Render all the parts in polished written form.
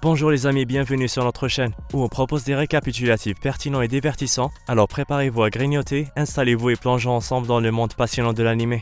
Bonjour les amis, bienvenue sur notre chaîne où on propose des récapitulatifs pertinents et divertissants. Alors préparez-vous à grignoter, installez-vous et plongeons ensemble dans le monde passionnant de l'anime.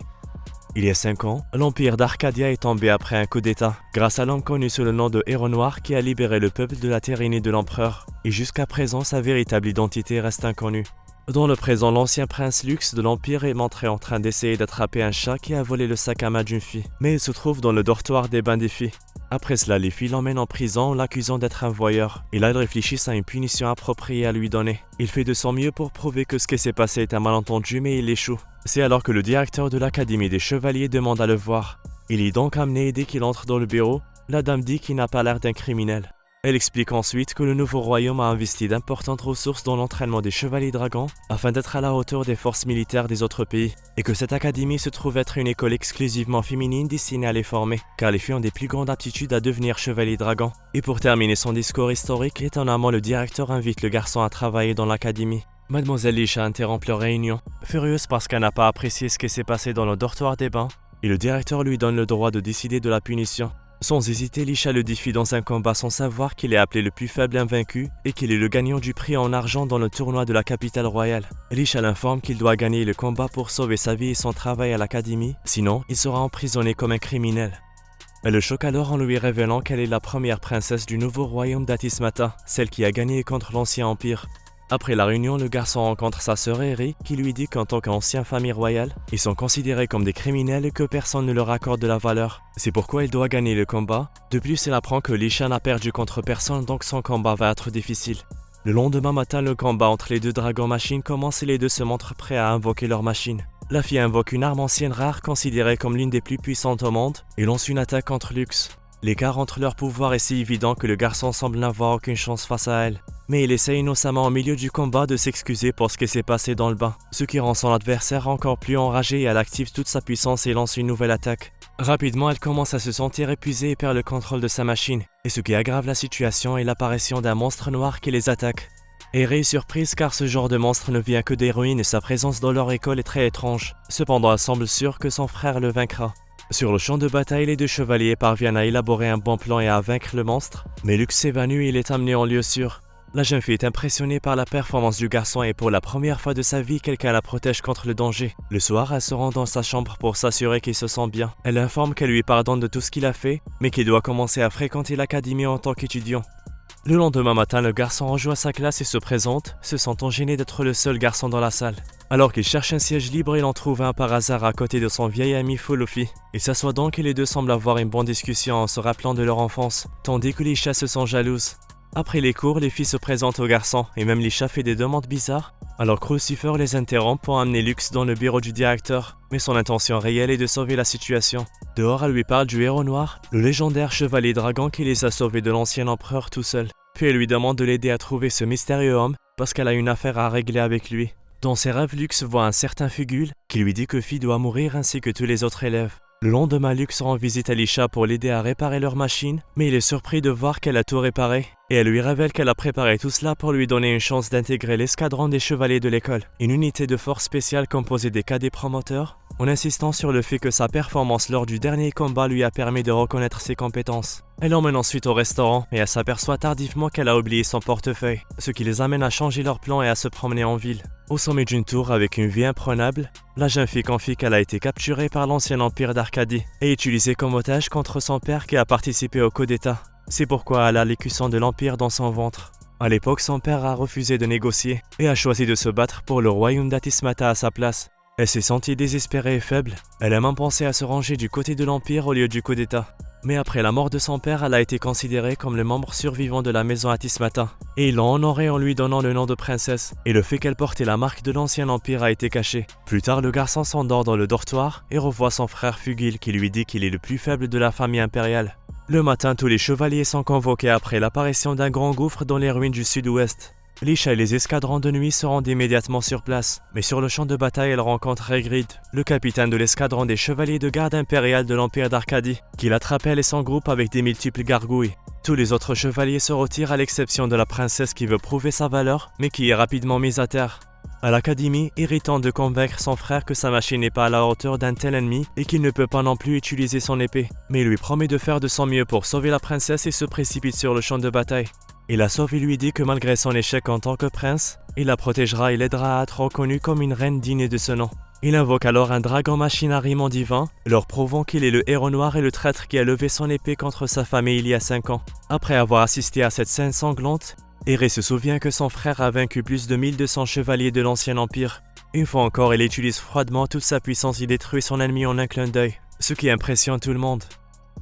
Il y a 5 ans, l'empire d'Arcadia est tombé après un coup d'état, grâce à l'homme connu sous le nom de Héros Noir qui a libéré le peuple de la tyrannie de l'empereur. Et jusqu'à présent, sa véritable identité reste inconnue. Dans le présent, l'ancien prince Lux de l'Empire est montré en train d'essayer d'attraper un chat qui a volé le sac à main d'une fille. Mais il se trouve dans le dortoir des bains des filles. Après cela, les filles l'emmènent en prison en l'accusant d'être un voyeur. Et là, ils réfléchissent à une punition appropriée à lui donner. Il fait de son mieux pour prouver que ce qui s'est passé est un malentendu, mais il échoue. C'est alors que le directeur de l'Académie des Chevaliers demande à le voir. Il est donc amené et dès qu'il entre dans le bureau, la dame dit qu'il n'a pas l'air d'un criminel. Elle explique ensuite que le nouveau royaume a investi d'importantes ressources dans l'entraînement des chevaliers dragons afin d'être à la hauteur des forces militaires des autres pays et que cette académie se trouve être une école exclusivement féminine destinée à les former car les filles ont des plus grandes aptitudes à devenir chevaliers dragons. Et pour terminer son discours historique, étonnamment le directeur invite le garçon à travailler dans l'académie. Mademoiselle Lisha interrompt leur réunion, furieuse parce qu'elle n'a pas apprécié ce qui s'est passé dans le dortoir des bains et le directeur lui donne le droit de décider de la punition. Sans hésiter, Lisha le défie dans un combat sans savoir qu'il est appelé le plus faible invaincu et qu'il est le gagnant du prix en argent dans le tournoi de la capitale royale. Lisha l'informe qu'il doit gagner le combat pour sauver sa vie et son travail à l'académie, sinon il sera emprisonné comme un criminel. Elle le choque alors en lui révélant qu'elle est la première princesse du nouveau royaume d'Atismata, celle qui a gagné contre l'ancien empire. Après la réunion, le garçon rencontre sa sœur Eri qui lui dit qu'en tant qu'ancienne famille royale, ils sont considérés comme des criminels et que personne ne leur accorde de la valeur. C'est pourquoi il doit gagner le combat. De plus, il apprend que Lisha n'a perdu contre personne donc son combat va être difficile. Le lendemain matin, le combat entre les deux dragons machines commence et les deux se montrent prêts à invoquer leur machine. La fille invoque une arme ancienne rare considérée comme l'une des plus puissantes au monde et lance une attaque contre Lux. L'écart entre leurs pouvoirs est si évident que le garçon semble n'avoir aucune chance face à elle. Mais il essaie innocemment au milieu du combat de s'excuser pour ce qui s'est passé dans le bain, ce qui rend son adversaire encore plus enragé et elle active toute sa puissance et lance une nouvelle attaque. Rapidement, elle commence à se sentir épuisée et perd le contrôle de sa machine, et ce qui aggrave la situation est l'apparition d'un monstre noir qui les attaque. Eri est surprise car ce genre de monstre ne vient que des ruines et sa présence dans leur école est très étrange. Cependant, elle semble sûre que son frère le vaincra. Sur le champ de bataille, les deux chevaliers parviennent à élaborer un bon plan et à vaincre le monstre, mais Lux s'évanouit et il est amené en lieu sûr. La jeune fille est impressionnée par la performance du garçon et pour la première fois de sa vie, quelqu'un la protège contre le danger. Le soir, elle se rend dans sa chambre pour s'assurer qu'il se sent bien. Elle informe qu'elle lui pardonne de tout ce qu'il a fait, mais qu'il doit commencer à fréquenter l'académie en tant qu'étudiant. Le lendemain matin, le garçon rejoint sa classe et se présente, se sentant gêné d'être le seul garçon dans la salle. Alors qu'il cherche un siège libre, il en trouve un par hasard à côté de son vieil ami Fuluffy. Il s'assoit donc et les deux semblent avoir une bonne discussion en se rappelant de leur enfance, tandis que Lisha se sent jalouse. Après les cours, les filles se présentent aux garçons et même Lisha fait des demandes bizarres. Alors Crucifer les interrompt pour amener Lux dans le bureau du directeur, mais son intention réelle est de sauver la situation. Dehors, elle lui parle du Héros Noir, le légendaire chevalier dragon qui les a sauvés de l'ancien empereur tout seul. Puis elle lui demande de l'aider à trouver ce mystérieux homme parce qu'elle a une affaire à régler avec lui. Dans ses rêves, Lux voit un certain Fugul qui lui dit que Fi doit mourir ainsi que tous les autres élèves. Le lendemain, Lux rend visite à Lisha pour l'aider à réparer leur machine, mais il est surpris de voir qu'elle a tout réparé. Et elle lui révèle qu'elle a préparé tout cela pour lui donner une chance d'intégrer l'escadron des chevaliers de l'école, une unité de force spéciale composée des cadets promoteurs, en insistant sur le fait que sa performance lors du dernier combat lui a permis de reconnaître ses compétences. Elle l'emmène ensuite au restaurant et elle s'aperçoit tardivement qu'elle a oublié son portefeuille, ce qui les amène à changer leur plan et à se promener en ville. Au sommet d'une tour avec une vue imprenable, la jeune fille confie qu'elle a été capturée par l'ancien empire d'Arcadie et utilisée comme otage contre son père qui a participé au coup d'état. C'est pourquoi elle a l'écusson de l'empire dans son ventre. À l'époque, son père a refusé de négocier et a choisi de se battre pour le royaume d'Atismata à sa place. Elle s'est sentie désespérée et faible. Elle a même pensé à se ranger du côté de l'empire au lieu du coup d'état. Mais après la mort de son père, elle a été considérée comme le membre survivant de la maison Atismata. Et ils l'ont honorée en lui donnant le nom de princesse. Et le fait qu'elle portait la marque de l'ancien empire a été caché. Plus tard, le garçon s'endort dans le dortoir et revoit son frère Fugil qui lui dit qu'il est le plus faible de la famille impériale. Le matin, tous les chevaliers sont convoqués après l'apparition d'un grand gouffre dans les ruines du sud-ouest. Lisha et les escadrons de nuit se rendent immédiatement sur place, mais sur le champ de bataille, elle rencontre Hagrid, le capitaine de l'escadron des chevaliers de garde impériale de l'Empire d'Arcadie, qui l'attrape elle et son groupe avec des multiples gargouilles. Tous les autres chevaliers se retirent à l'exception de la princesse qui veut prouver sa valeur, mais qui est rapidement mise à terre. À l'académie, irritant de convaincre son frère que sa machine n'est pas à la hauteur d'un tel ennemi et qu'il ne peut pas non plus utiliser son épée. Mais il lui promet de faire de son mieux pour sauver la princesse et se précipite sur le champ de bataille. Il la sauve et lui dit que malgré son échec en tant que prince, il la protégera et l'aidera à être reconnue comme une reine digne de ce nom. Il invoque alors un dragon machine à riment divin, leur prouvant qu'il est le héros noir et le traître qui a levé son épée contre sa famille il y a 5 ans. Après avoir assisté à cette scène sanglante, Aerys se souvient que son frère a vaincu plus de 1200 chevaliers de l'Ancien Empire. Une fois encore, il utilise froidement toute sa puissance et détruit son ennemi en un clin d'œil, ce qui impressionne tout le monde.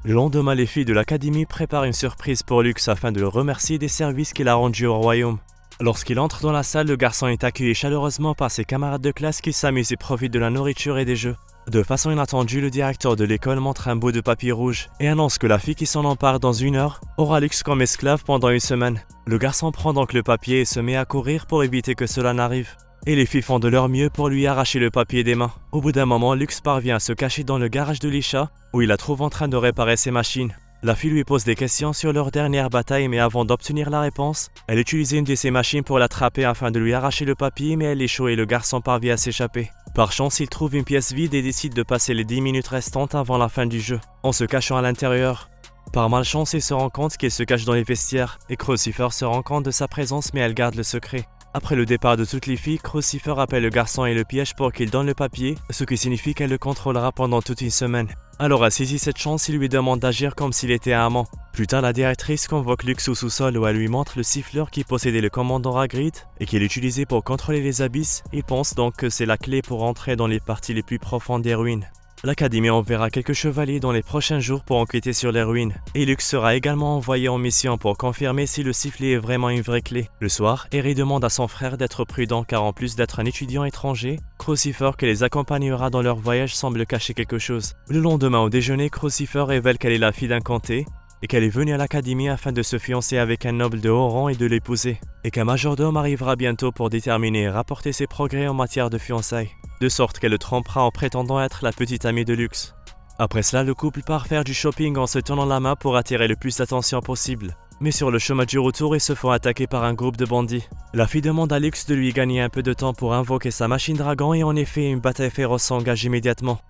Le lendemain, les filles de l'académie préparent une surprise pour Lux afin de le remercier des services qu'il a rendus au royaume. Lorsqu'il entre dans la salle, le garçon est accueilli chaleureusement par ses camarades de classe qui s'amusent et profitent de la nourriture et des jeux. De façon inattendue, le directeur de l'école montre un bout de papier rouge et annonce que la fille qui s'en empare dans 1 heure aura Lux comme esclave pendant 1 semaine. Le garçon prend donc le papier et se met à courir pour éviter que cela n'arrive. Et les filles font de leur mieux pour lui arracher le papier des mains. Au bout d'un moment, Lux parvient à se cacher dans le garage de Lisha, où il la trouve en train de réparer ses machines. La fille lui pose des questions sur leur dernière bataille, mais avant d'obtenir la réponse, elle utilise une de ses machines pour l'attraper afin de lui arracher le papier, mais elle échoue et le garçon parvient à s'échapper. Par chance, il trouve une pièce vide et décide de passer les 10 minutes restantes avant la fin du jeu, en se cachant à l'intérieur. Par malchance, il se rend compte qu'il se cache dans les vestiaires, et Crucifer se rend compte de sa présence mais elle garde le secret. Après le départ de toutes les filles, Crucifer appelle le garçon et le piège pour qu'il donne le papier, ce qui signifie qu'elle le contrôlera pendant toute 1 semaine. Alors elle saisit cette chance et lui demande d'agir comme s'il était un amant. Plus tard, la directrice convoque Lux au sous-sol où elle lui montre le siffleur qui possédait le commandant Hagrid et qu'il utilisait pour contrôler les abysses et pense donc que c'est la clé pour entrer dans les parties les plus profondes des ruines. L'Académie enverra quelques chevaliers dans les prochains jours pour enquêter sur les ruines, et Lux sera également envoyé en mission pour confirmer si le sifflet est vraiment une vraie clé. Le soir, Harry demande à son frère d'être prudent car en plus d'être un étudiant étranger, Crucifer qui les accompagnera dans leur voyage semble cacher quelque chose. Le lendemain au déjeuner, Crucifer révèle qu'elle est la fille d'un comté, et qu'elle est venue à l'académie afin de se fiancer avec un noble de haut rang et de l'épouser, et qu'un majordome arrivera bientôt pour déterminer et rapporter ses progrès en matière de fiançailles, de sorte qu'elle le trompera en prétendant être la petite amie de Lux. Après cela, le couple part faire du shopping en se tenant la main pour attirer le plus d'attention possible. Mais sur le chemin du retour, ils se font attaquer par un groupe de bandits. La fille demande à Lux de lui gagner un peu de temps pour invoquer sa machine dragon et en effet, une bataille féroce s'engage immédiatement.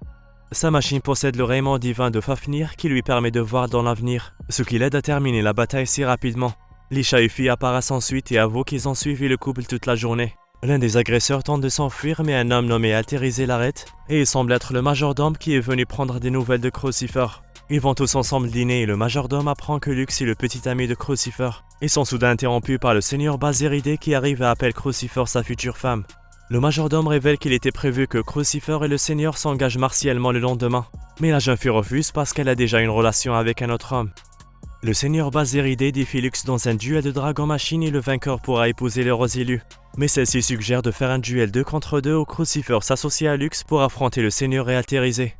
Sa machine possède le rayonnement divin de Fafnir qui lui permet de voir dans l'avenir, ce qui l'aide à terminer la bataille si rapidement. Lisha et Fille apparaissent ensuite et avouent qu'ils ont suivi le couple toute la journée. L'un des agresseurs tente de s'enfuir mais un homme nommé Altérisé l'arrête et il semble être le majordome qui est venu prendre des nouvelles de Crucifer. Ils vont tous ensemble dîner et le majordome apprend que Lux est le petit ami de Crucifer. Ils sont soudain interrompus par le seigneur Baséridé qui arrive et appelle Crucifer sa future femme. Le majordome révèle qu'il était prévu que Crucifer et le seigneur s'engagent martialement le lendemain, mais la jeune fille refuse parce qu'elle a déjà une relation avec un autre homme. Le seigneur Baséridé défie Lux dans un duel de dragon machine et le vainqueur pourra épouser le rose élu. Mais celle-ci suggère de faire un duel 2 contre 2 où Crucifer s'associe à Lux pour affronter le seigneur et Altérisé.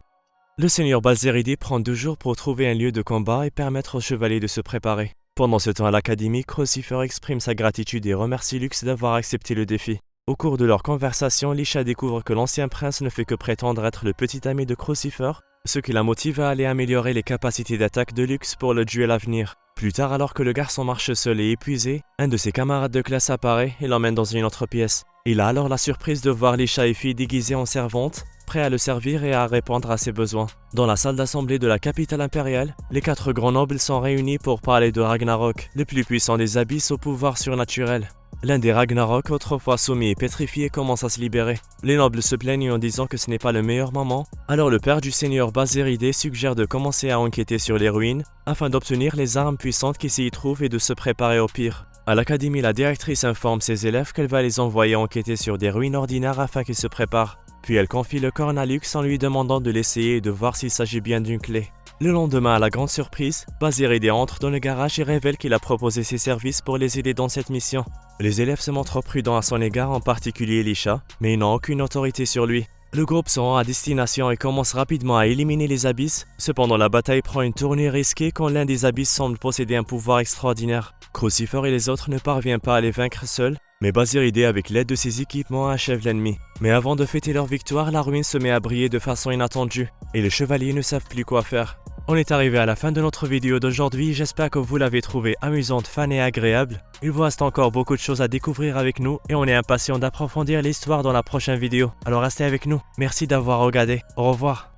Le seigneur Baséridé prend 2 jours pour trouver un lieu de combat et permettre aux chevaliers de se préparer. Pendant ce temps à l'académie, Crucifer exprime sa gratitude et remercie Lux d'avoir accepté le défi. Au cours de leur conversation, Lisha découvre que l'ancien prince ne fait que prétendre être le petit ami de Crucifer, ce qui la motive à aller améliorer les capacités d'attaque de Lux pour le duel à venir. Plus tard, alors que le garçon marche seul et épuisé, un de ses camarades de classe apparaît et l'emmène dans une autre pièce. Il a alors la surprise de voir Lisha et Fille déguisées en servantes, prêts à le servir et à répondre à ses besoins. Dans la salle d'assemblée de la capitale impériale, les 4 grands nobles sont réunis pour parler de Ragnarok, le plus puissant des abysses au pouvoir surnaturel. L'un des Ragnarok, autrefois soumis et pétrifié, commence à se libérer. Les nobles se plaignent en disant que ce n'est pas le meilleur moment. Alors le père du seigneur Baséridé suggère de commencer à enquêter sur les ruines afin d'obtenir les armes puissantes qui s'y trouvent et de se préparer au pire. À l'académie, la directrice informe ses élèves qu'elle va les envoyer enquêter sur des ruines ordinaires afin qu'ils se préparent. Puis elle confie le corne à Lux en lui demandant de l'essayer et de voir s'il s'agit bien d'une clé. Le lendemain, à la grande surprise, Baséridé entre dans le garage et révèle qu'il a proposé ses services pour les aider dans cette mission. Les élèves se montrent prudents à son égard, en particulier Lisha, mais ils n'ont aucune autorité sur lui. Le groupe se rend à destination et commence rapidement à éliminer les abysses. Cependant, la bataille prend une tournure risquée quand l'un des abysses semble posséder un pouvoir extraordinaire. Crucifer et les autres ne parviennent pas à les vaincre seuls, mais Baséridé, avec l'aide de ses équipements, achève l'ennemi. Mais avant de fêter leur victoire, la ruine se met à briller de façon inattendue, et les chevaliers ne savent plus quoi faire. On est arrivé à la fin de notre vidéo d'aujourd'hui, j'espère que vous l'avez trouvée amusante, fun et agréable. Il vous reste encore beaucoup de choses à découvrir avec nous et on est impatient d'approfondir l'histoire dans la prochaine vidéo. Alors restez avec nous. Merci d'avoir regardé. Au revoir.